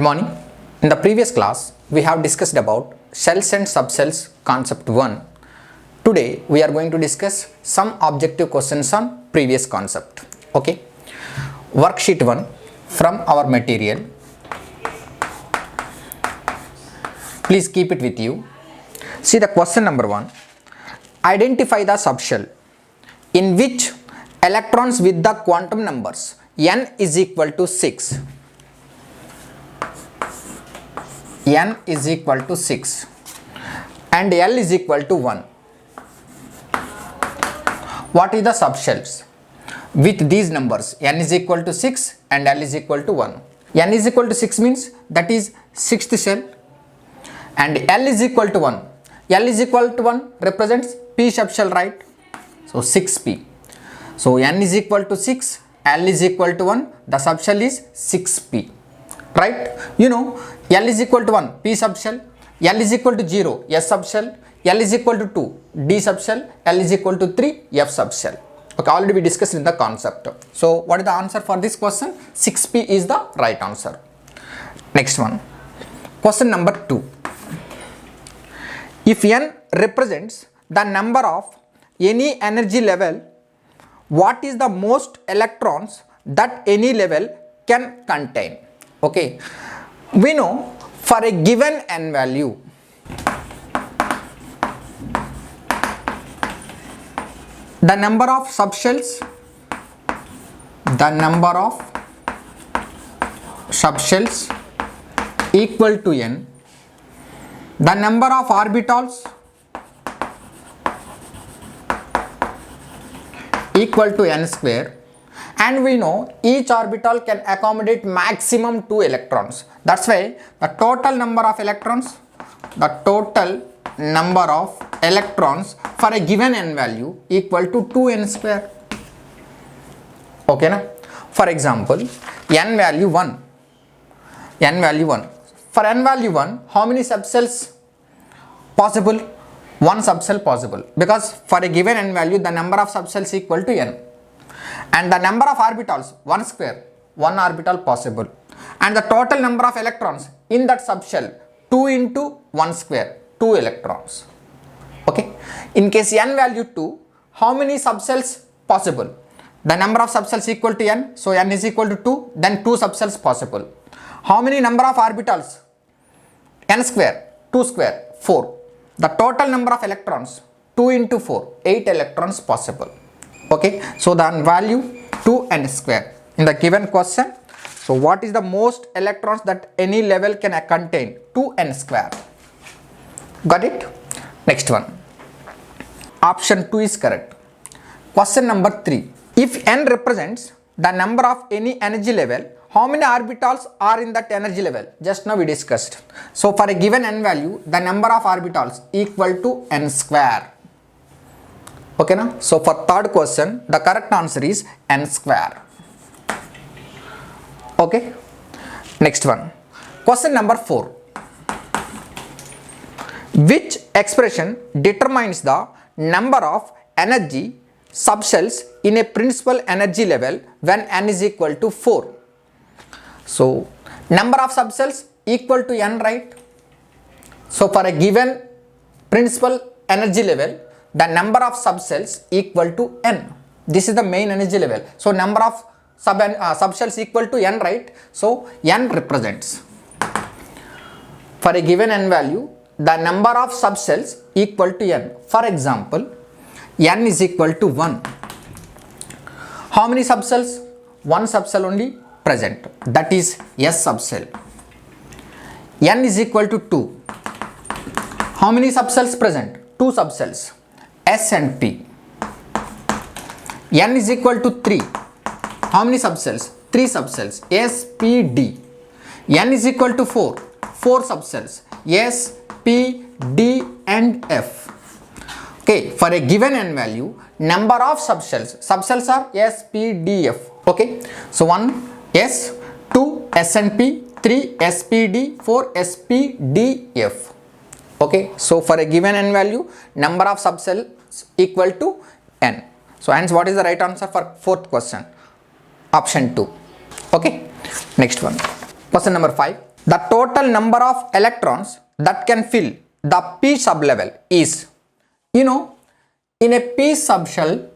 morning. In the previous class, we have discussed about cells and subcells concept 1. Today, we are going to discuss some objective questions on previous concept. Okay. Worksheet 1 from our material. Please keep it with you. See the question number 1. Identify the subshell in which electrons with the quantum numbers n is equal to 6. N is equal to 6 and L is equal to 1. What is the subshells with these numbers? N is equal to 6 and L is equal to 1. N is equal to 6 means that is 6th shell, and L is equal to 1. L is equal to 1 represents P subshell, right? So 6P. So N is equal to 6, L is equal to 1, the subshell is 6P. Right? You know, L is equal to 1, P subshell, L is equal to 0, S subshell, L is equal to 2, D subshell, L is equal to 3, F subshell. Okay, already we discussed in the concept. So what is the answer for this question? 6P is the right answer. Next one. Question number 2. If N represents the number of any energy level, what is the most electrons that any level can contain? Okay, we know for a given n value, the number of subshells equal to n, the number of orbitals equal to n square, and we know each orbital can accommodate maximum 2 electrons. That's why the total number of electrons for a given n value equal to 2n square. Okay na? For example, n value 1. For n value 1, how many subcells possible? 1 subcell possible, because for a given n value the number of subcells equal to n, and the number of orbitals 1 square, 1 orbital possible, and the total number of electrons in that subshell 2 into 1 square, 2 electrons. Okay, in case n value 2, how many subcells possible? The number of subcells equal to n, so n is equal to 2, then 2 subcells possible. How many number of orbitals? N square, 2 square, 4. The total number of electrons 2 into 4, 8 electrons possible. Okay, so the value 2n square in the given question. So what is the most electrons that any level can contain? 2n square. Got it? Next one. Option 2 is correct. Question number 3. If n represents the number of any energy level, how many orbitals are in that energy level? Just now we discussed. So for a given n value, the number of orbitals equal to n square. Okay na? So for third question, the correct answer is n square. Okay. Next one. Question number 4. Which expression determines the number of energy subshells in a principal energy level when n is equal to 4? So number of subcells equal to n, right? So for a given principal energy level, the number of subcells equal to n. This is the main energy level. So number of subshells equal to n, right? So n represents, for a given n value, the number of subcells equal to n. For example, n is equal to 1. How many subcells? 1 subcell only present, that is S subcell. N is equal to 2. How many subcells present? 2 subcells, S and P. N is equal to 3. How many subcells? 3 subcells, S, P, D. N is equal to 4. 4 subcells, S, P, D and F. Okay, for a given n value, number of subshells are S, P, D, F. Okay, so 1 S, 2 S and P, 3 S, P, D, 4 S, P, D, F. Okay, so for a given n value, number of subcells equal to n. So hence what is the right answer for fourth question? Option 2. Okay, next one. Question number 5. the total number of electrons that can fill the p sublevel is, you know, in a p subshell,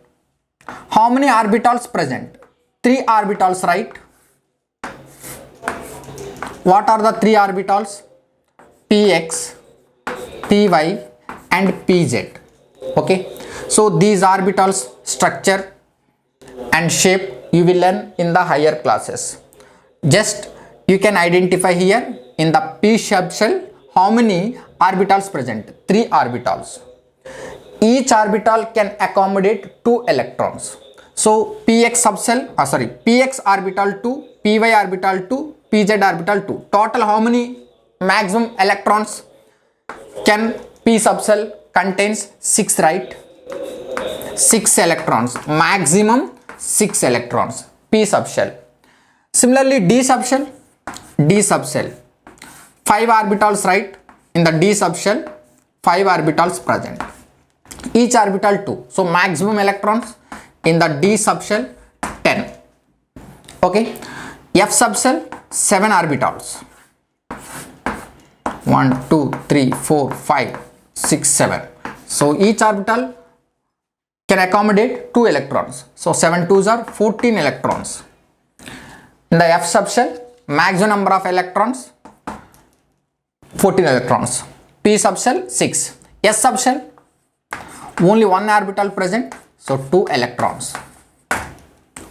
how many orbitals present? 3 orbitals, right? What are the 3 orbitals? px, py and pz. Okay, so these orbitals structure and shape you will learn in the higher classes. Just you can identify here in the p subshell how many orbitals present? 3 orbitals. Each orbital can accommodate 2 electrons. So px subshell, px orbital 2, py orbital 2, pz orbital 2. Total how many maximum electrons can p subshell contains? 6, right? 6 electrons, maximum 6 electrons, p subshell. Similarly d subshell, 5 orbitals, right? In the d subshell 5 orbitals present, each orbital 2, so maximum electrons in the d subshell 10. Okay, f subshell 7 orbitals, 1 2 3 4 5 6 7, so each orbital can accommodate 2 electrons, so 7 2s are 14 electrons. In the f subshell, maximum number of electrons 14 electrons, p subshell 6, s subshell only 1 orbital present, so 2 electrons.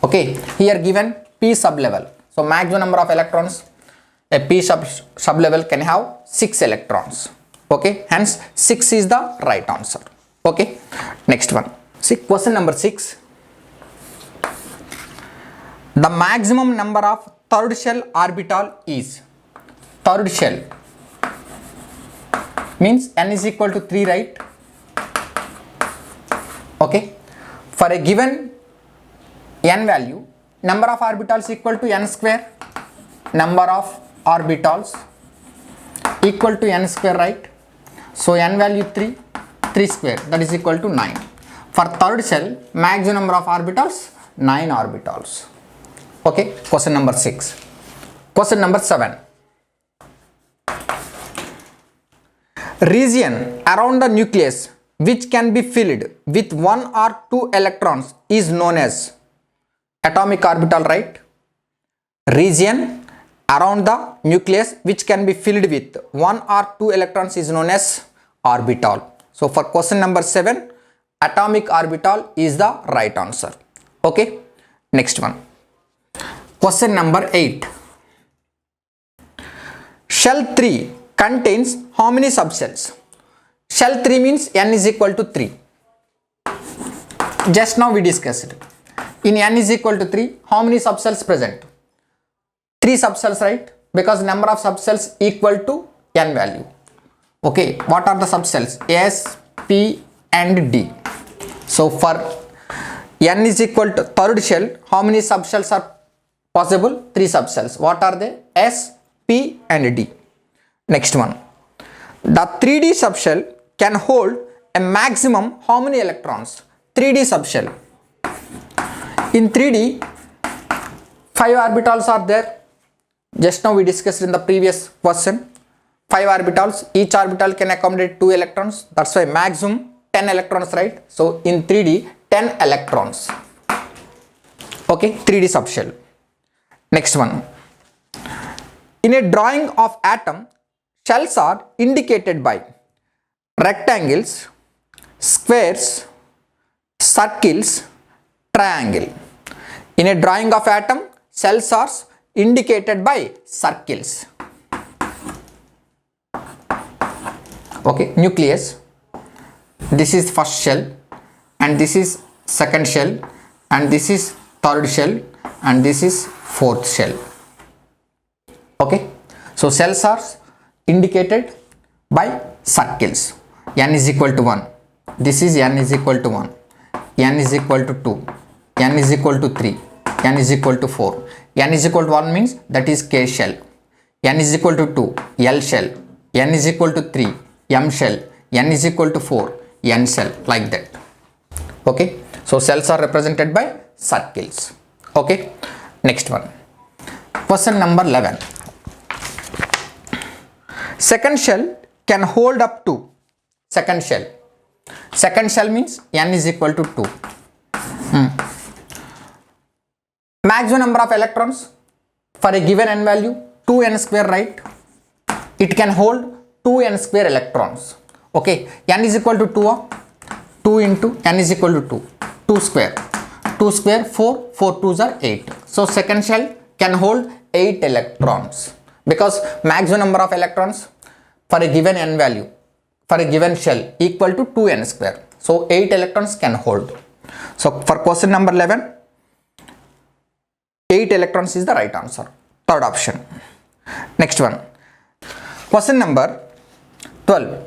Okay, here given p sublevel, so maximum number of electrons a p sublevel can have 6 electrons. Okay, hence 6 is the right answer. Okay, next one. See question number 6. The maximum number of third shell orbital is, third shell means n is equal to 3, right? Okay, for a given n value, number of orbitals equal to n square, number of orbitals equal to n square, right? So n value 3, 3 square, that is equal to 9. For third shell, maximum number of orbitals 9 orbitals. Okay, question number 6. Question number 7. Region around the nucleus which can be filled with 1 or 2 electrons is known as atomic orbital, right? Region around the nucleus which can be filled with 1 or 2 electrons is known as orbital. So for question number 7, atomic orbital is the right answer. Okay, next one. Question number 8. Shell 3 contains how many subshells? Shell 3 means n is equal to 3. Just now we discussed. In n is equal to 3, how many subshells present? 3 subshells, right? Because number of subshells equal to n value. Okay, what are the subshells? S, P and D. So for n is equal to third shell, how many subshells are possible? 3 subshells. What are they? S, P and D. Next one. The 3D subshell can hold a maximum how many electrons? 3D subshell. In 3D, 5 orbitals are there. Just now we discussed in the previous question. 5 orbitals, each orbital can accommodate 2 electrons. That's why maximum 10 electrons, right? So in 3D, 10 electrons. Okay, 3D subshell. Next one. In a drawing of atom, shells are indicated by rectangles, squares, circles, triangle. In a drawing of atom, shells are indicated by circles. Okay, nucleus. This is first shell and this is second shell and this is third shell and this is fourth shell. Okay, so shells are indicated by circles. N is equal to 1. This is n is equal to 1. N is equal to 2. N is equal to 3. N is equal to 4. N is equal to 1 means that is K shell. N is equal to 2. L shell. N is equal to 3. M shell. N is equal to 4. N shell, like that. Okay, so shells are represented by circles. Okay, next one. Question number 11. Second shell can hold up to, second shell means n is equal to 2. Maximum number of electrons for a given n value 2n square, right? It can hold 2n square electrons. Okay, n is equal to 2, 2 into n is equal to 2, 2 square, 4, 4 2s are 8. So second shell can hold 8 electrons because maximum number of electrons for a given n value for a given shell equal to 2n square. So 8 electrons can hold. So for question number 11, 8 electrons is the right answer, third option. Next one, question number 12.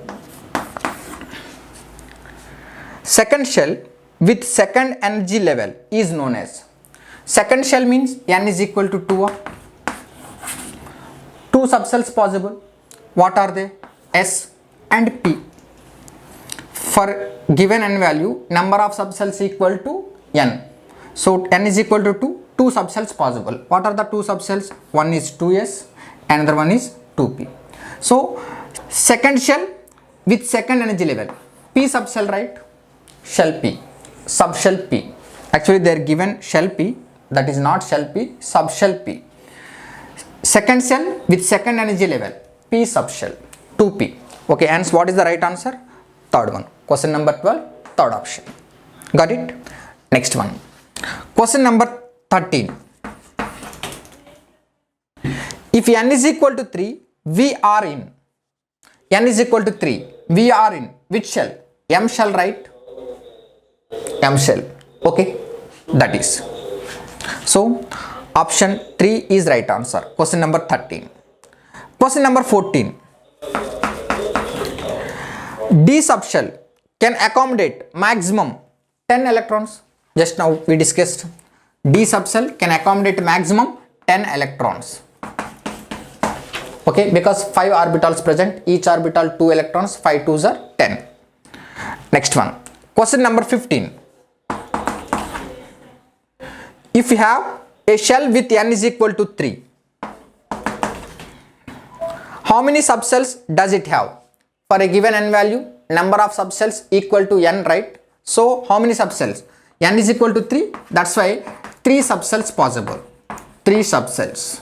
Second shell with second energy level is known as, second shell means n is equal to 2. Two subcells possible. What are they? S and P. For given n value, number of subcells equal to n. So n is equal to 2, two subcells possible. What are the two subcells? One is 2s, another one is 2p. So second shell with second energy level, P subcell, right? Shell P, subshell P. Actually they are given shell P, that is not shell P, subshell P. Second shell with second energy level, P subshell, 2p. Okay, hence what is the right answer? Third one. Question number 12, third option. Got it? Next one. Question number 13. If n is equal to 3, we are in, n is equal to 3, we are in which shell? M shell, right? M shell. Okay, that is. So option 3 is right answer. Question number 13. Question number 14. D subshell can accommodate maximum 10 electrons. Just now we discussed D subshell can accommodate maximum 10 electrons. Okay, because 5 orbitals present, each orbital 2 electrons, 5 2s are 10. Next one. Question number 15. If you have a shell with n is equal to 3, how many subcells does it have? For a given n value, number of subcells equal to n, right? So how many subcells? N is equal to 3, that's why 3 subcells possible. 3 subcells.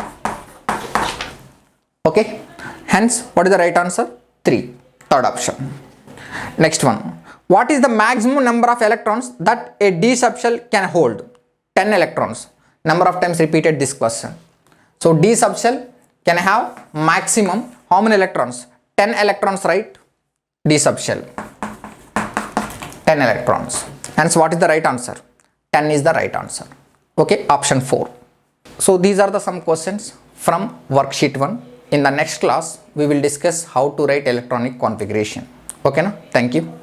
Okay, hence what is the right answer? 3, third option. Next one. What is the maximum number of electrons that a D subshell can hold? 10 electrons. Number of times repeated this question. So D subshell can have maximum how many electrons? 10 electrons, right? D subshell, 10 electrons. Hence what is the right answer? 10 is the right answer. Okay, option 4. So these are the some questions from worksheet 1. In the next class we will discuss how to write electronic configuration. Okay na? Thank you.